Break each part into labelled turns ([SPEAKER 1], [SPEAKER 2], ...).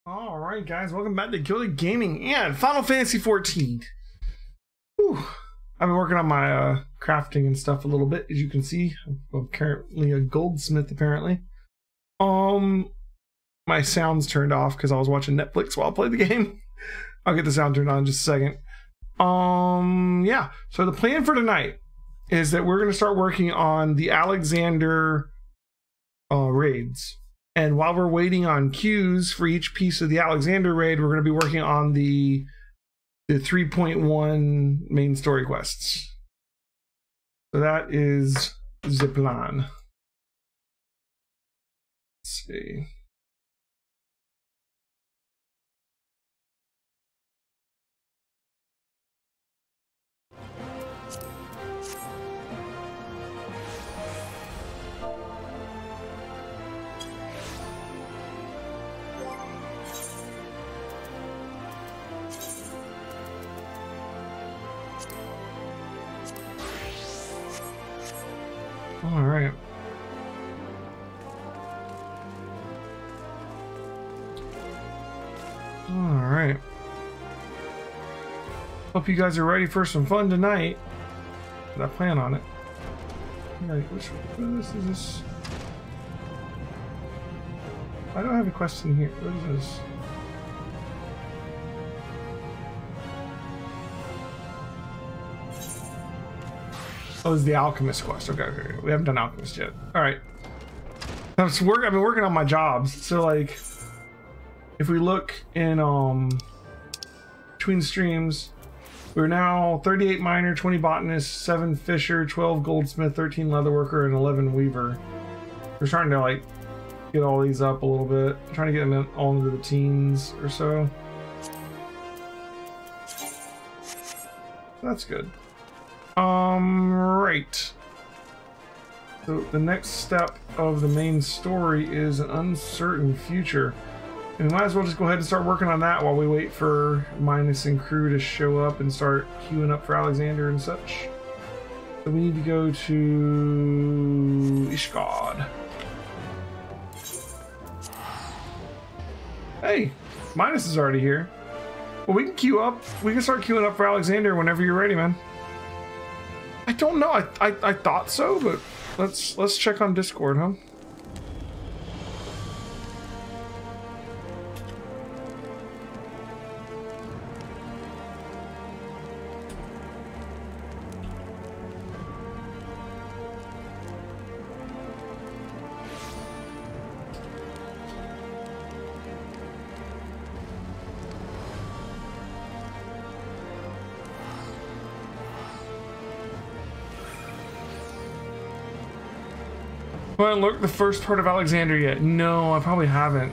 [SPEAKER 1] All right, guys, welcome back to Gilded Gaming and Final Fantasy 14. Whew. I've been working on my crafting and stuff a little bit, as you can see. I'm currently a goldsmith, apparently. My sound's turned off because I was watching Netflix while I played the game. I'll get the sound turned on in just a second. Yeah. So the plan for tonight is that we're going to start working on the Alexander raids. And while we're waiting on queues for each piece of the Alexander raid, we're going to be working on the 3.1 main story quests. So that is the plan. Let's see. All right. All right. Hope you guys are ready for some fun tonight. I plan on it. All right, which one is this? I don't have a question here. What is this? Oh, this is the Alchemist quest. Okay. We haven't done Alchemist yet. All right. I've been working on my jobs. So, like, if we look in between streams, we're now 38 miner, 20 botanist, 7 fisher, 12 goldsmith, 13 leatherworker, and 11 weaver. We're starting to like get all these up a little bit. I'm trying to get them all into the teens or so. That's good. Right. So the next step of the main story is an uncertain future. And we might as well just go ahead and start working on that while we wait for Minus and crew to show up and start queuing up for Alexander and such. So we need to go to Ishgard. Hey, Minus is already here. Well, we can queue up. We can start queuing up for Alexander whenever you're ready, man. I don't know. I thought so, but let's check on Discord, huh? I haven't looked the first part of Alexander yet. No, I probably haven't.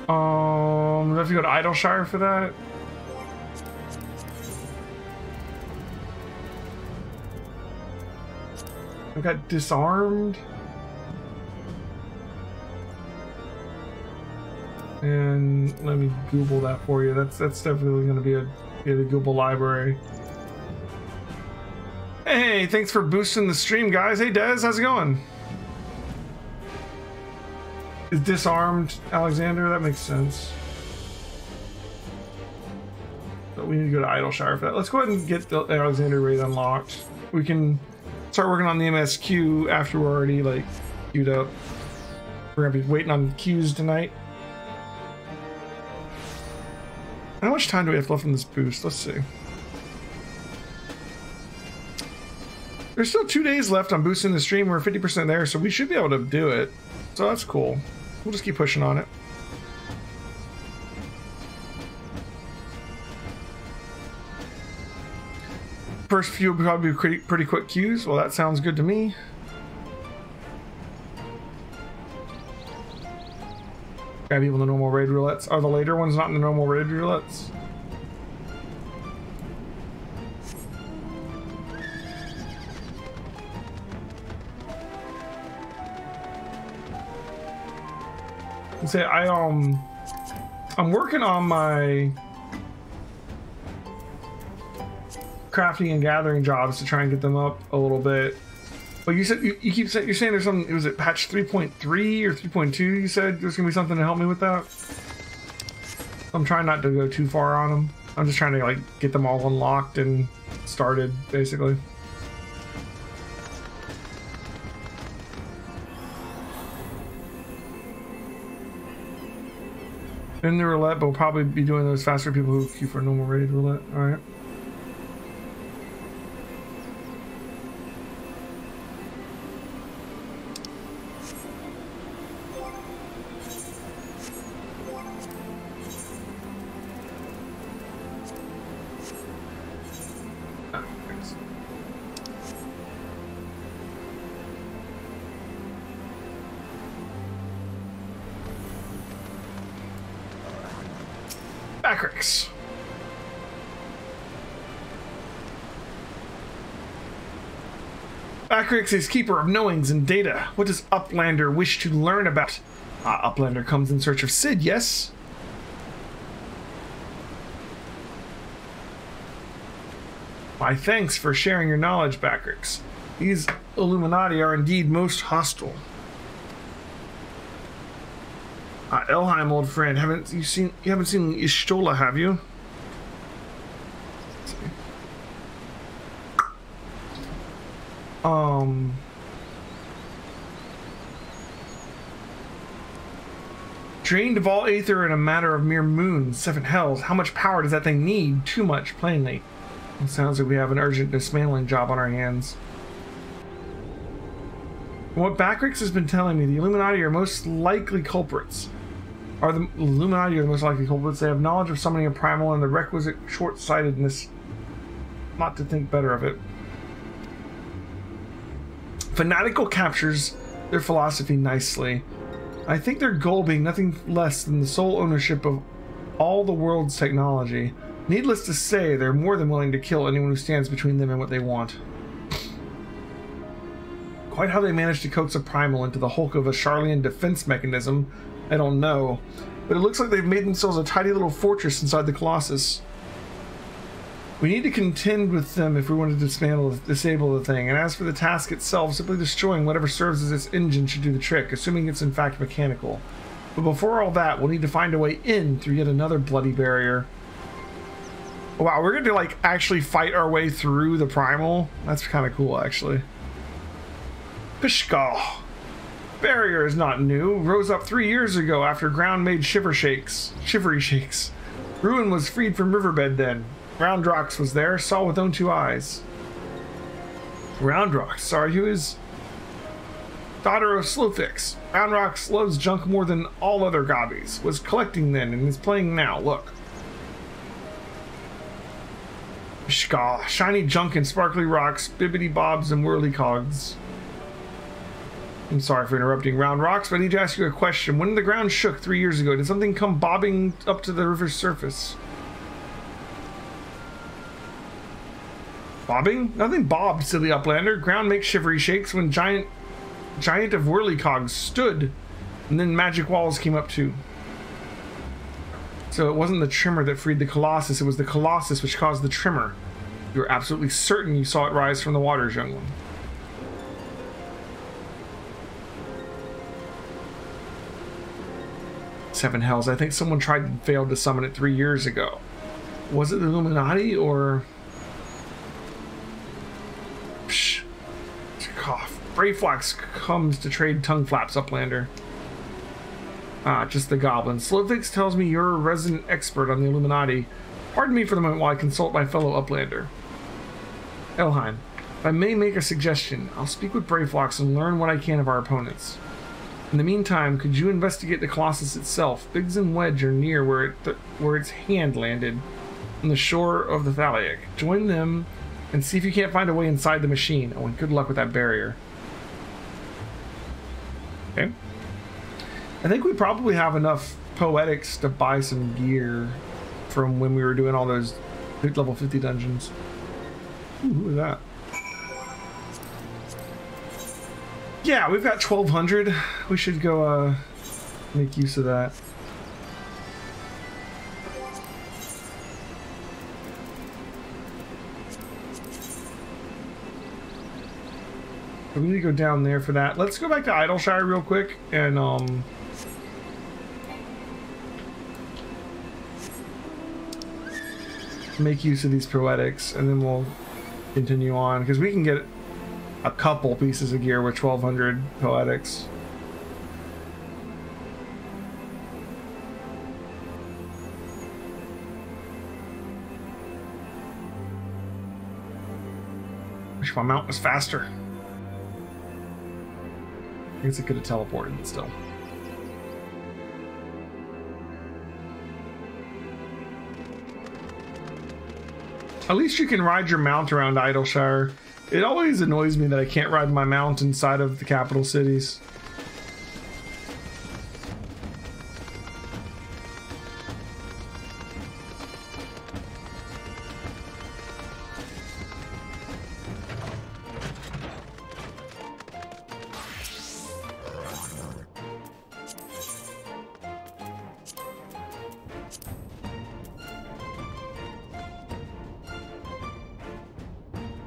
[SPEAKER 1] Do I have to go to Idleshire for that? I got disarmed. And let me Google that for you. That's definitely going to be the Google library. Hey, thanks for boosting the stream, guys. Hey, Dez, how's it going? Is disarmed Alexander? That makes sense. But we need to go to Idleshire for that. Let's go ahead and get the Alexander raid unlocked. We can start working on the MSQ after we're already like queued up. We're gonna be waiting on queues tonight. How much time do we have left on this boost? Let's see. There's still 2 days left on boosting the stream. We're 50% there, so we should be able to do it. So that's cool. We'll just keep pushing on it. First few will probably be pretty quick queues. Well, that sounds good to me. Grab people in the normal raid roulettes. Are the later ones not in the normal raid roulettes? Say I'm working on my crafting and gathering jobs to try and get them up a little bit. But you said you keep saying, you're saying there's some, was it patch 3.3 or 3.2? You said there's gonna be something to help me with that. I'm trying not to go too far on them. I'm just trying to like get them all unlocked and started, basically. In the roulette, but we'll probably be doing those faster people who queue for normal rated roulette. All right. Backrix. Backrix is keeper of knowings and data. What does Uplander wish to learn about? Uplander comes in search of Sid, yes? My thanks for sharing your knowledge, Backrix. These Illuminati are indeed most hostile. Elheim, old friend, you haven't seen Ishtola, have you? Let's see. Drained of all aether in a matter of mere moons, 7 hells. How much power does that thing need? Too much, plainly. It sounds like we have an urgent dismantling job on our hands. From what Backrix has been telling me, the Illuminati are most likely culprits. They have knowledge of summoning a primal and the requisite short-sightedness not to think better of it. Fanatical captures their philosophy nicely. I think their goal being nothing less than the sole ownership of all the world's technology. Needless to say, they're more than willing to kill anyone who stands between them and what they want. Quite how they managed to coax a primal into the hulk of a Charlian defense mechanism, I don't know, but it looks like they've made themselves a tidy little fortress inside the Colossus. We need to contend with them if we want to disable the thing, and as for the task itself, simply destroying whatever serves as its engine should do the trick, assuming it's in fact mechanical. But before all that, we'll need to find a way in through yet another bloody barrier. Wow, we're going to like actually fight our way through the primal? That's kind of cool, actually. Pishkal. Barrier is not new. Rose up 3 years ago after ground made shivery shakes. Ruin was freed from riverbed then. Roundrox was there, saw with own 2 eyes. Roundrox, sorry, who is daughter of Slowfix. Roundrox loves junk more than all other gobbies. Was collecting then and is playing now. Look. Shkaw, shiny junk and sparkly rocks, bibbity bobs and whirly cogs. I'm sorry for interrupting, Roundrox, but I need to ask you a question. When the ground shook 3 years ago, did something come bobbing up to the river's surface? Bobbing? Nothing bobbed, silly Uplander. Ground makes shivery shakes when giant of whirlycogs stood, and then magic walls came up too. So it wasn't the tremor that freed the Colossus, it was the Colossus which caused the tremor. You were absolutely certain you saw it rise from the waters, young one. Seven hells. I think someone tried and failed to summon it 3 years ago. Was it the Illuminati or... Psh. Cough. Brayflax comes to trade tongue flaps, Uplander. Ah, just the goblin. Slowfix tells me you're a resident expert on the Illuminati. Pardon me for the moment while I consult my fellow Uplander. Elheim, if I may make a suggestion, I'll speak with Brayflax and learn what I can of our opponents. In the meantime, could you investigate the Colossus itself? Biggs and Wedge are near where its hand landed, on the shore of the Thaliac. Join them and see if you can't find a way inside the machine. Oh, and good luck with that barrier. Okay. I think we probably have enough poetics to buy some gear from when we were doing all those level 50 dungeons. Ooh, who is that? Yeah, we've got 1200. We should go make use of that. So we need to go down there for that. Let's go back to Idleshire real quick and make use of these poetics, and then we'll continue on, because we can get a couple pieces of gear with 1200 poetics. Wish my mount was faster. I guess it could have teleported, but still. At least you can ride your mount around Idleshire. It always annoys me that I can't ride my mount inside of the capital cities.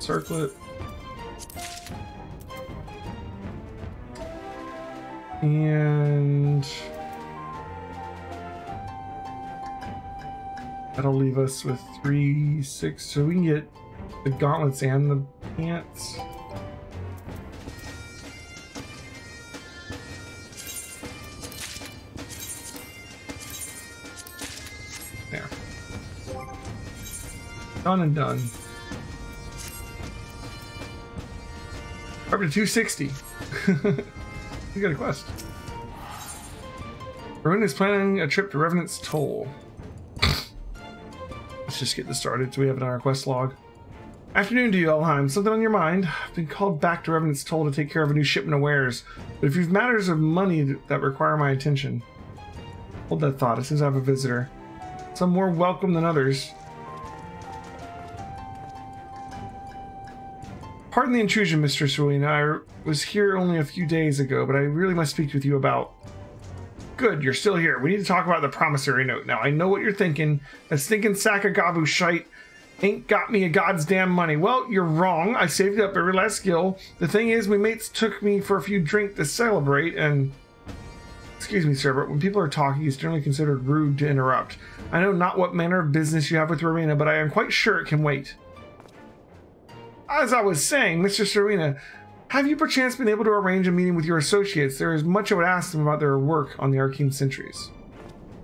[SPEAKER 1] Circlet. And that'll leave us with 3, 6, so we can get the gauntlets and the pants. There. Done and done. Up to 260. We got a quest. Rowena is planning a trip to Revenant's Toll. Let's just get this started so we have it on our quest log. Afternoon to you, Elheim. Something on your mind? I've been called back to Revenant's Toll to take care of a new shipment of wares, but if you've matters of money that require my attention, hold that thought. It seems I have a visitor. Some more welcome than others. Pardon the intrusion, Mistress Rowena. I was here only a few days ago, but I really must speak with you about... Good, you're still here. We need to talk about the promissory note. Now, I know what you're thinking. That stinking sack of Gabu shite ain't got me a god's damn money. Well, you're wrong. I saved up every last gill. The thing is, my mates took me for a few drinks to celebrate, and... Excuse me, sir, but when people are talking, it's generally considered rude to interrupt. I know not what manner of business you have with Rowena, but I am quite sure it can wait. As I was saying, Mr. Rowena, have you perchance been able to arrange a meeting with your associates? There is much I would ask them about their work on the Arcane Sentries.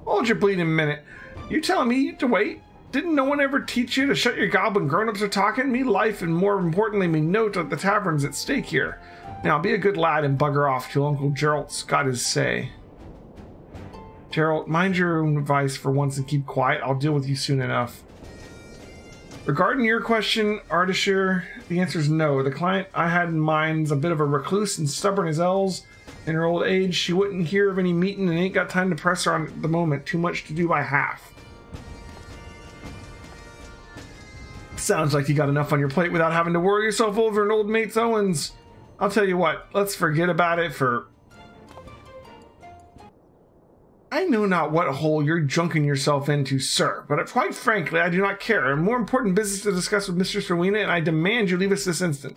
[SPEAKER 1] Hold your bleeding minute. You telling me to wait? Didn't no one ever teach you to shut your gob when grown-ups are talking? Me life, and more importantly, me note of the tavern's at stake here. Now, be a good lad and bugger off till Uncle Geralt's got his say. Geralt, mind your own advice for once and keep quiet. I'll deal with you soon enough. Regarding your question, Ardashir, the answer is no. The client I had in mind is a bit of a recluse and stubborn as elves. In her old age, she wouldn't hear of any meeting and ain't got time to press her on at the moment. Too much to do by half. Sounds like you got enough on your plate without having to worry yourself over an old mate's Owens. I'll tell you what, let's forget about it for... I know not what hole you're junking yourself into, sir, but quite frankly, I do not care. A more important business to discuss with Mistress Rowena, and I demand you leave us this instant.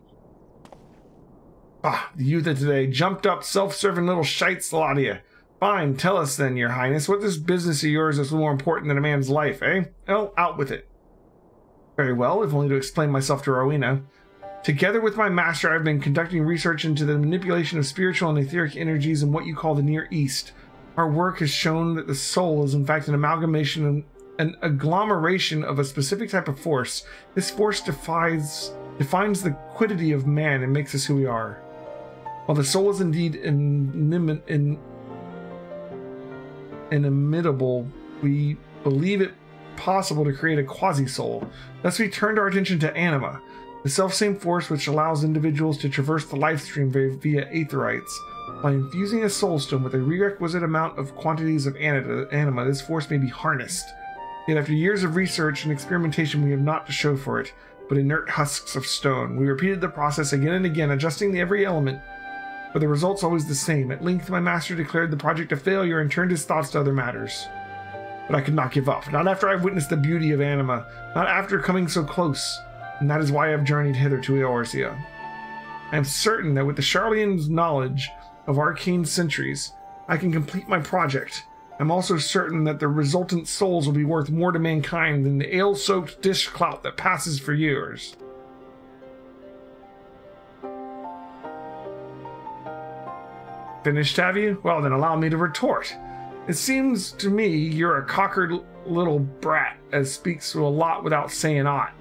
[SPEAKER 1] Ah, the youth of today, jumped up, self-serving little shites, a lot of you. Fine, tell us then, your highness, what this business of yours is more important than a man's life, eh? Oh, out with it. Very well, if only to explain myself to Rowena. Together with my master, I've been conducting research into the manipulation of spiritual and etheric energies in what you call the Near East. Our work has shown that the soul is in fact an amalgamation, an agglomeration of a specific type of force. This force defines the quiddity of man and makes us who we are. While the soul is indeed inimitable, we believe it possible to create a quasi-soul. Thus we turned our attention to anima, the self-same force which allows individuals to traverse the life stream via aetherites. By infusing a soul stone with a requisite amount of quantities of anima, this force may be harnessed. Yet after years of research and experimentation, we have naught to show for it, but inert husks of stone. We repeated the process again and again, adjusting every element, but the result's always the same. At length, my master declared the project a failure and turned his thoughts to other matters. But I could not give up, not after I've witnessed the beauty of anima, not after coming so close, and that is why I have journeyed hither to Eorzea. I am certain that with the Charlean's knowledge of arcane sentries, I can complete my project. I'm also certain that the resultant souls will be worth more to mankind than the ale-soaked dish clout that passes for years. Finished, have you? Well, then allow me to retort. It seems to me you're a cockered little brat as speaks to a lot without saying aught.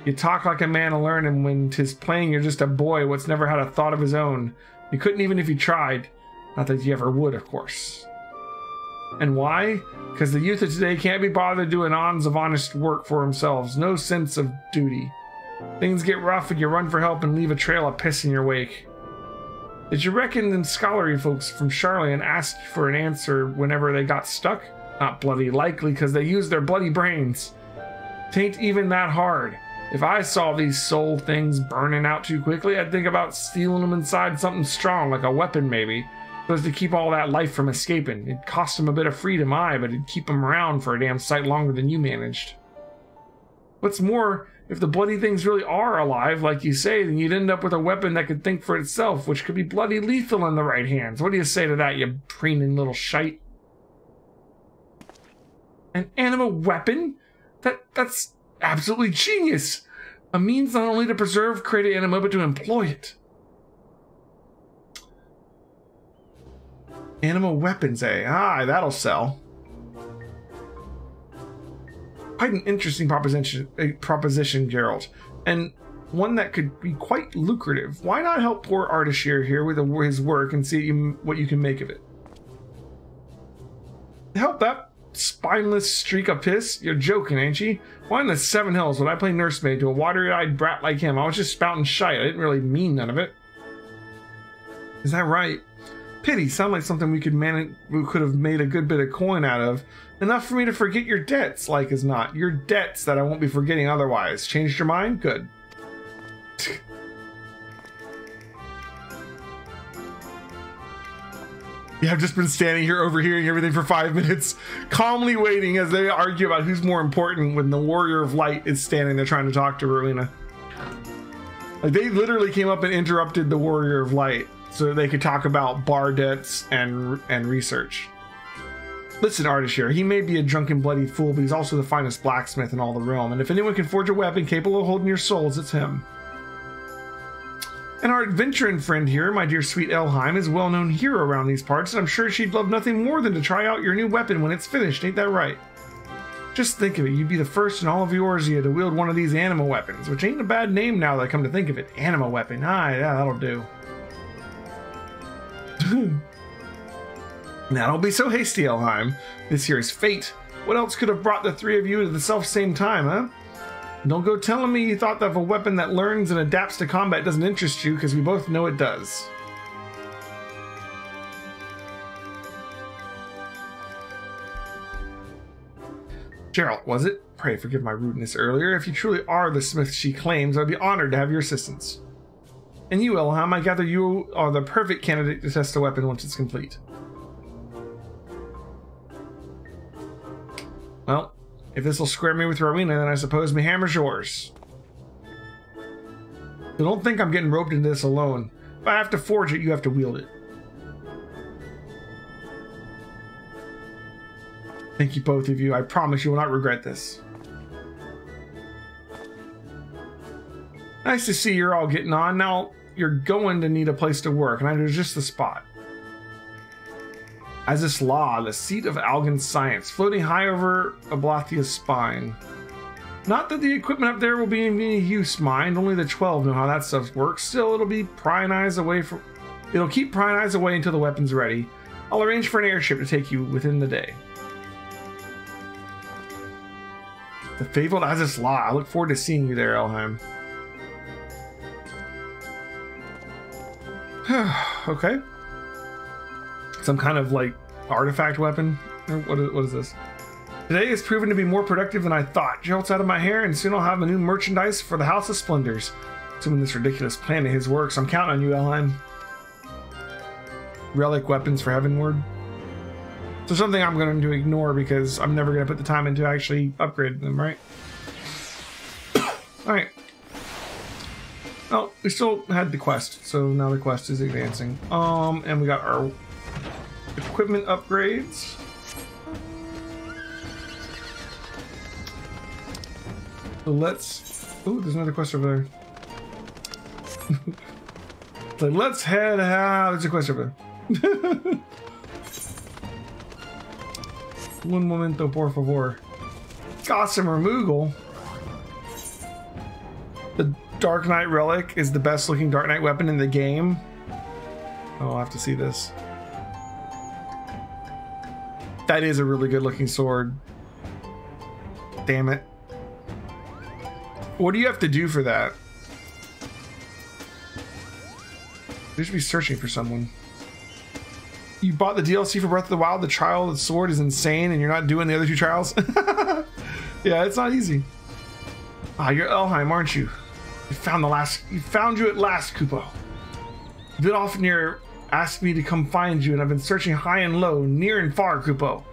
[SPEAKER 1] You talk like a man a learning when 'tis plain you're just a boy what's never had a thought of his own. You couldn't even if you tried. Not that you ever would, of course. And why? Because the youth of today can't be bothered doing ons of honest work for themselves. No sense of duty. Things get rough and you run for help and leave a trail of piss in your wake. Did you reckon them scholarly folks from Charlotte asked for an answer whenever they got stuck? Not bloody likely, because they used their bloody brains. Tain't even that hard. If I saw these soul things burning out too quickly, I'd think about stealing them inside something strong, like a weapon maybe, so as to keep all that life from escaping. It'd cost them a bit of freedom, aye, but it'd keep them around for a damn sight longer than you managed. What's more, if the bloody things really are alive, like you say, then you'd end up with a weapon that could think for itself, which could be bloody lethal in the right hands. What do you say to that, you preening little shite? An anima weapon? That's absolutely genius! A means not only to preserve created anima, but to employ it. Anima weapons, eh? Ah, that'll sell. Quite an interesting proposition, Geralt, and one that could be quite lucrative. Why not help poor Ardashir here with his work and see what you can make of it? Help that spineless streak of piss? You're joking, ain't you? Why in the Seven Hills would I play nursemaid to a watery-eyed brat like him? I was just spouting shite. I didn't really mean none of it. Is that right? Pity. Sound like something we could manage. We could have made a good bit of coin out of. Enough for me to forget your debts, like as not. Your debts that I won't be forgetting otherwise. Changed your mind? Good. Yeah, I've just been standing here overhearing everything for 5 minutes, calmly waiting as they argue about who's more important when the Warrior of Light is standing there trying to talk to Rowena. Like, they literally came up and interrupted the Warrior of Light so they could talk about bar debts and research. Listen, Ardashir, he may be a drunken bloody fool, but he's also the finest blacksmith in all the realm, and if anyone can forge a weapon capable of holding your souls, it's him. And our adventuring friend here, my dear sweet Elheim, is a well-known hero around these parts, and I'm sure she'd love nothing more than to try out your new weapon when it's finished, ain't that right? Just think of it, you'd be the first in all of Eorzea to wield one of these anima weapons, which ain't a bad name now that I come to think of it. Anima weapon, yeah, that'll do. Now, don't be so hasty, Elheim. This here is fate. What else could have brought the three of you at the self-same time, huh? Don't go telling me you thought that if a weapon that learns and adapts to combat doesn't interest you, because we both know it does. Geralt, was it? Pray forgive my rudeness earlier. If you truly are the smith she claims, I'd be honored to have your assistance. And you, Elheim, I gather you are the perfect candidate to test the weapon once it's complete. Well, if this will square me with Rowena, then I suppose my hammer's yours. So don't think I'm getting roped into this alone. If I have to forge it, you have to wield it. Thank you, both of you. I promise you will not regret this. Nice to see you're all getting on. Now, you're going to need a place to work, and there's just the spot. Azys Law, the seat of Algan science, floating high over Ablathia's spine. Not that the equipment up there will be in any use, mind. Only the 12 know how that stuff works. Still, it'll be prying eyes away from. It'll keep prying eyes away until the weapon's ready. I'll arrange for an airship to take you within the day. The fabled Azys Law. I look forward to seeing you there, Elheim. Okay. Some kind of like artifact weapon? What is this? Today has proven to be more productive than I thought. Geralt's out of my hair, and soon I'll have a new merchandise for the House of Splendors. Assuming this ridiculous plan of his works, I'm counting on you, Elheim. Relic weapons for Heavensward. So something I'm going to ignore because I'm never going to put the time into actually upgrading them, right? Alright. Oh, we still had the quest, so now the quest is advancing. And we got our equipment upgrades. So let's... Oh, there's another quest over there. So let's head out. There's a quest over there. Un momento, por favor. Gossamer Moogle. The Dark Knight Relic is the best looking Dark Knight weapon in the game. Oh, I'll have to see this. That is a really good looking sword. Damn it. What do you have to do for that? You should be searching for someone. You bought the DLC for Breath of the Wild. The trial of the sword is insane and you're not doing the other two trials? Yeah, it's not easy. Ah, you're Elheim, aren't you? You found you at last, Kupo. Vidofnir asked me to come find you, and I've been searching high and low, near and far, Kupo.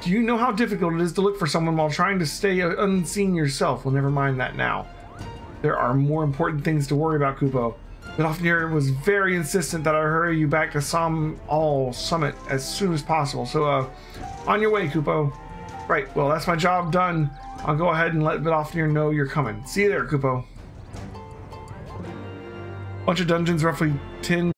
[SPEAKER 1] Do you know how difficult it is to look for someone while trying to stay unseen yourself? Well, never mind that now. There are more important things to worry about, Kupo. Vidofnir was very insistent that I hurry you back to Summit as soon as possible. So, on your way, Kupo. Right, well, that's my job done. I'll go ahead and let Vidofnir know you're coming. See you there, Kupo. Bunch of dungeons, roughly 10